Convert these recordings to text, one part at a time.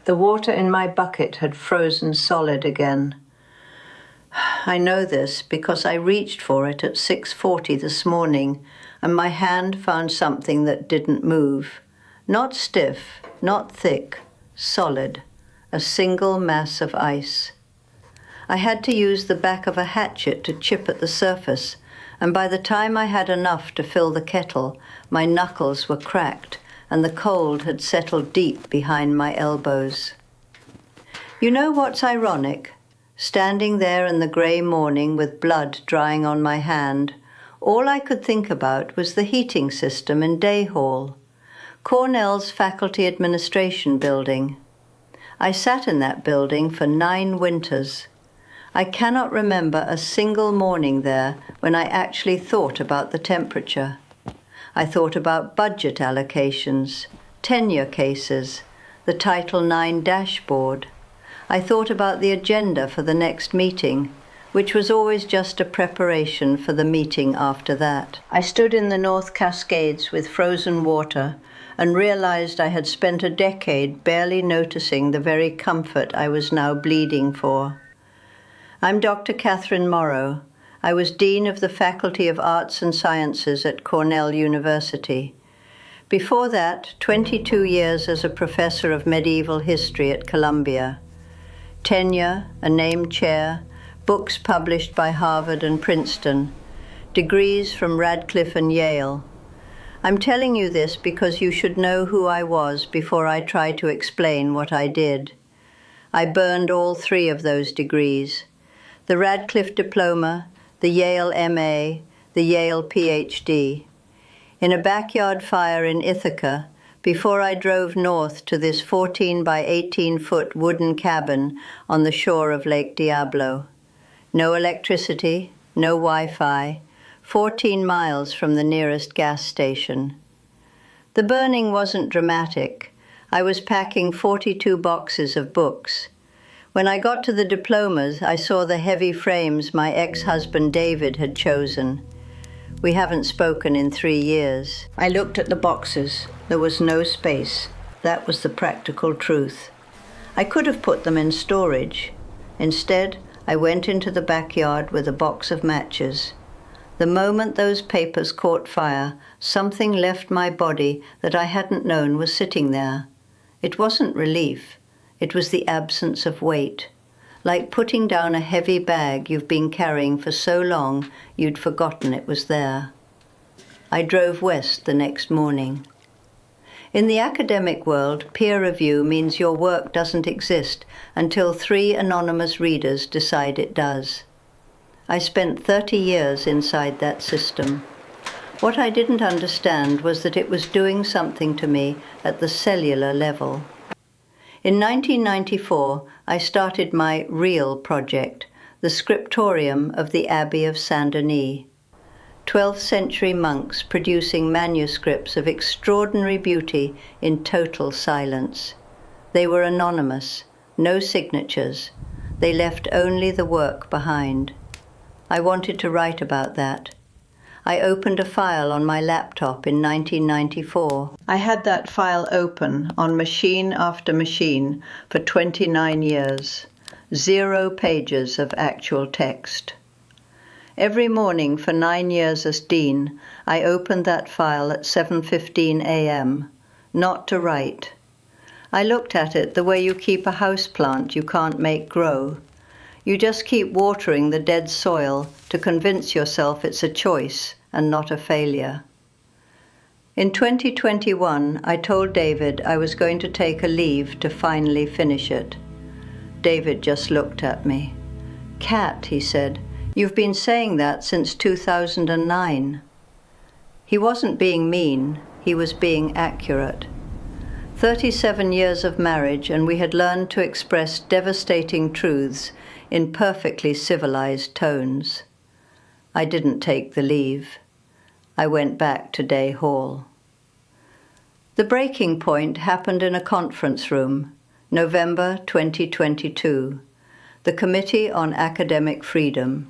The water in my bucket had frozen solid again. I know this because I reached for it at 6:40 this morning, and my hand found something that didn't move. Not stiff, not thick, solid, a single mass of ice. I had to use the back of a hatchet to chip at the surface, and by the time I had enough to fill the kettle, my knuckles were cracked, and the cold had settled deep behind my elbows. You know what's ironic? Standing there in the grey morning with blood drying on my hand, all I could think about was the heating system in Day Hall, Cornell's faculty administration building. I sat in that building for 9 winters. I cannot remember a single morning there when I actually thought about the temperature. I thought about budget allocations, tenure cases, the Title IX dashboard. I thought about the agenda for the next meeting, which was always just a preparation for the meeting after that. I stood in the North Cascades with frozen water and realized I had spent a decade barely noticing the very comfort I was now bleeding for. I'm Dr. Catherine Morrow. I was Dean of the Faculty of Arts and Sciences at Cornell University. Before that, 22 years as a professor of medieval history at Columbia. Tenure, a named chair, books published by Harvard and Princeton, degrees from Radcliffe and Yale. I'm telling you this because you should know who I was before I try to explain what I did. I burned all 3 of those degrees: the Radcliffe diploma, the Yale MA, the Yale PhD. In a backyard fire in Ithaca, before I drove north to this 14 by 18-foot wooden cabin on the shore of Lake Diablo. No electricity, no Wi-Fi, 14 miles from the nearest gas station. The burning wasn't dramatic. I was packing 42 boxes of books. When I got to the diplomas, I saw the heavy frames my ex-husband David had chosen. We haven't spoken in 3 years. I looked at the boxes. There was no space. That was the practical truth. I could have put them in storage. Instead, I went into the backyard with a box of matches. The moment those papers caught fire, something left my body that I hadn't known was sitting there. It wasn't relief. It was the absence of weight. Like putting down a heavy bag you've been carrying for so long you'd forgotten it was there. I drove west the next morning. In the academic world, peer review means your work doesn't exist until 3 anonymous readers decide it does. I spent 30 years inside that system. What I didn't understand was that it was doing something to me at the cellular level. In 1994, I started my real project, the scriptorium of the Abbey of Saint-Denis. 12th century monks producing manuscripts of extraordinary beauty in total silence. They were anonymous, no signatures. They left only the work behind. I wanted to write about that. I opened a file on my laptop in 1994. I had that file open on machine after machine for 29 years. 0 pages of actual text. Every morning for 9 years as dean, I opened that file at 7:15 a.m., not to write. I looked at it the way you keep a houseplant you can't make grow. You just keep watering the dead soil to convince yourself it's a choice and not a failure. In 2021, I told David I was going to take a leave to finally finish it. David just looked at me. "Cat," he said, "you've been saying that since 2009. He wasn't being mean, he was being accurate. 37 years of marriage, and we had learned to express devastating truths in perfectly civilized tones. I didn't take the leave. I went back to Day Hall. The breaking point happened in a conference room, November 2022, the Committee on Academic Freedom.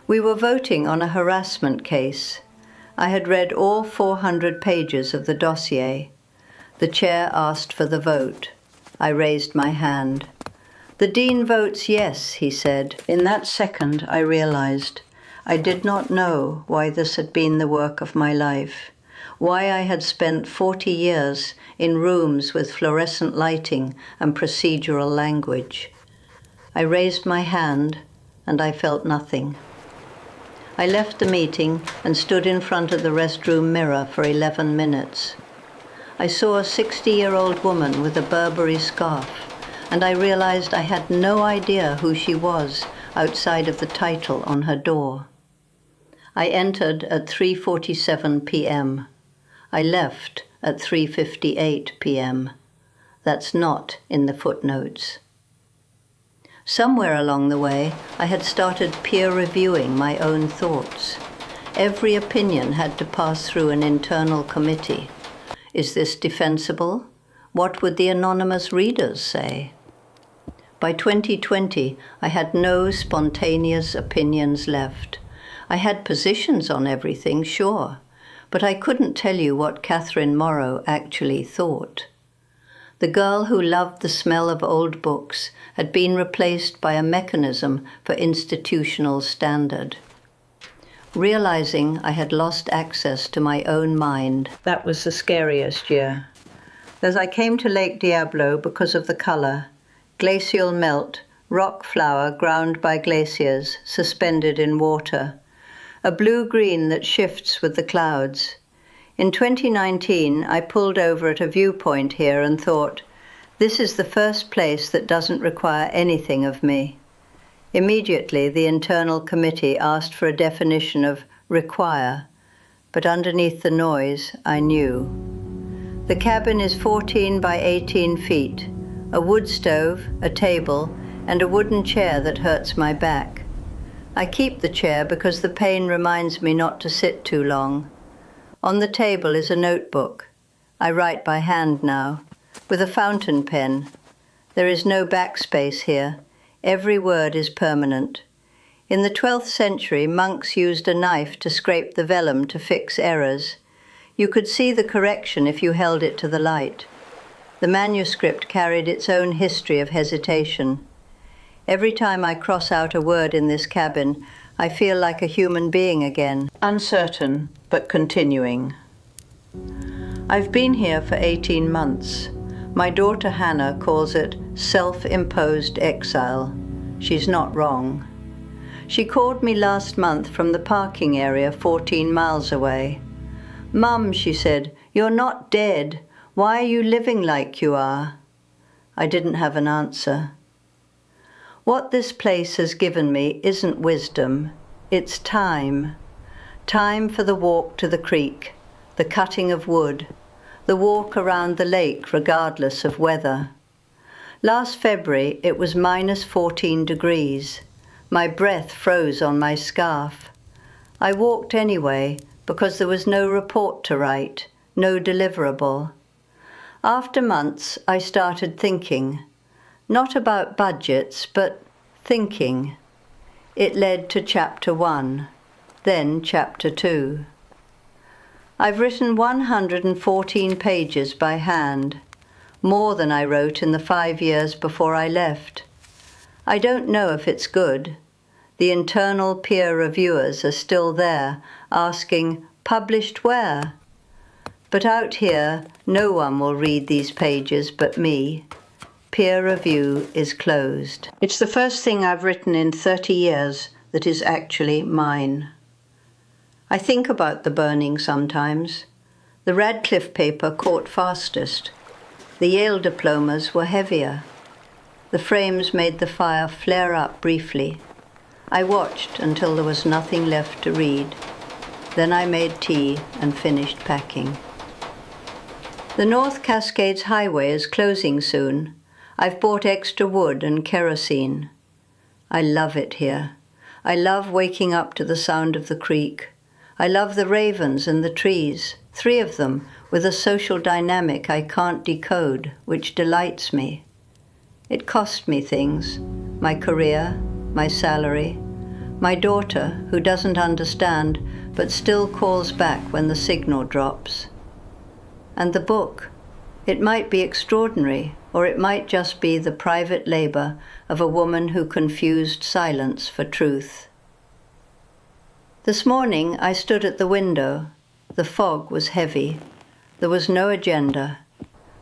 We were voting on a harassment case. I had read all 400 pages of the dossier. The chair asked for the vote. I raised my hand. "The Dean votes yes," he said. In that second, I realized I did not know why this had been the work of my life, why I had spent 40 years in rooms with fluorescent lighting and procedural language. I raised my hand, and I felt nothing. I left the meeting and stood in front of the restroom mirror for 11 minutes. I saw a 60-year-old woman with a Burberry scarf, and I realized I had no idea who she was outside of the title on her door. I entered at 3:47 p.m. I left at 3:58 p.m. That's not in the footnotes. Somewhere along the way, I had started peer reviewing my own thoughts. Every opinion had to pass through an internal committee. Is this defensible? What would the anonymous readers say? By 2020, I had no spontaneous opinions left. I had positions on everything, sure, but I couldn't tell you what Catherine Morrow actually thought. The girl who loved the smell of old books had been replaced by a mechanism for institutional standard. Realizing I had lost access to my own mind, that was the scariest year. As I came to Lake Diablo because of the color, glacial melt, rock flour ground by glaciers, suspended in water, a blue-green that shifts with the clouds. In 2019, I pulled over at a viewpoint here and thought, this is the first place that doesn't require anything of me. Immediately, the internal committee asked for a definition of require, but underneath the noise, I knew. The cabin is 14 by 18 feet, a wood stove, a table, and a wooden chair that hurts my back. I keep the chair because the pain reminds me not to sit too long. On the table is a notebook. I write by hand now, with a fountain pen. There is no backspace here. Every word is permanent. In the 12th century, monks used a knife to scrape the vellum to fix errors. You could see the correction if you held it to the light. The manuscript carried its own history of hesitation. Every time I cross out a word in this cabin, I feel like a human being again, uncertain but continuing. I've been here for 18 months. My daughter Hannah calls it self-imposed exile. She's not wrong. She called me last month from the parking area 14 miles away. "Mum," she said, "you're not dead. Why are you living like you are?" I didn't have an answer. What this place has given me isn't wisdom, it's time. Time for the walk to the creek, the cutting of wood, the walk around the lake regardless of weather. Last February it was minus 14 degrees. My breath froze on my scarf. I walked anyway because there was no report to write, no deliverable. After months I started thinking. Not about budgets, but thinking. It led to chapter 1, then chapter 2. I've written 114 pages by hand, more than I wrote in the 5 years before I left. I don't know if it's good. The internal peer reviewers are still there, asking, "Published where?" But out here, no one will read these pages but me. Peer review is closed. It's the first thing I've written in 30 years that is actually mine. I think about the burning sometimes. The Radcliffe paper caught fastest. The Yale diplomas were heavier. The frames made the fire flare up briefly. I watched until there was nothing left to read. Then I made tea and finished packing. The North Cascades highway is closing soon. I've bought extra wood and kerosene. I love it here. I love waking up to the sound of the creek. I love the ravens and the trees, 3 of them, with a social dynamic I can't decode, which delights me. It cost me things, my career, my salary, my daughter, who doesn't understand, but still calls back when the signal drops. And the book. It might be extraordinary, or it might just be the private labor of a woman who confused silence for truth. This morning I stood at the window. The fog was heavy. There was no agenda.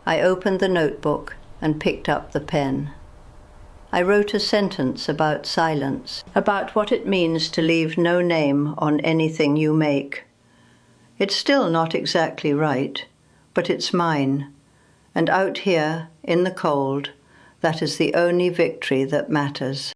I opened the notebook and picked up the pen. I wrote a sentence about silence, about what it means to leave no name on anything you make. It's still not exactly right, but it's mine. And out here, in the cold, that is the only victory that matters.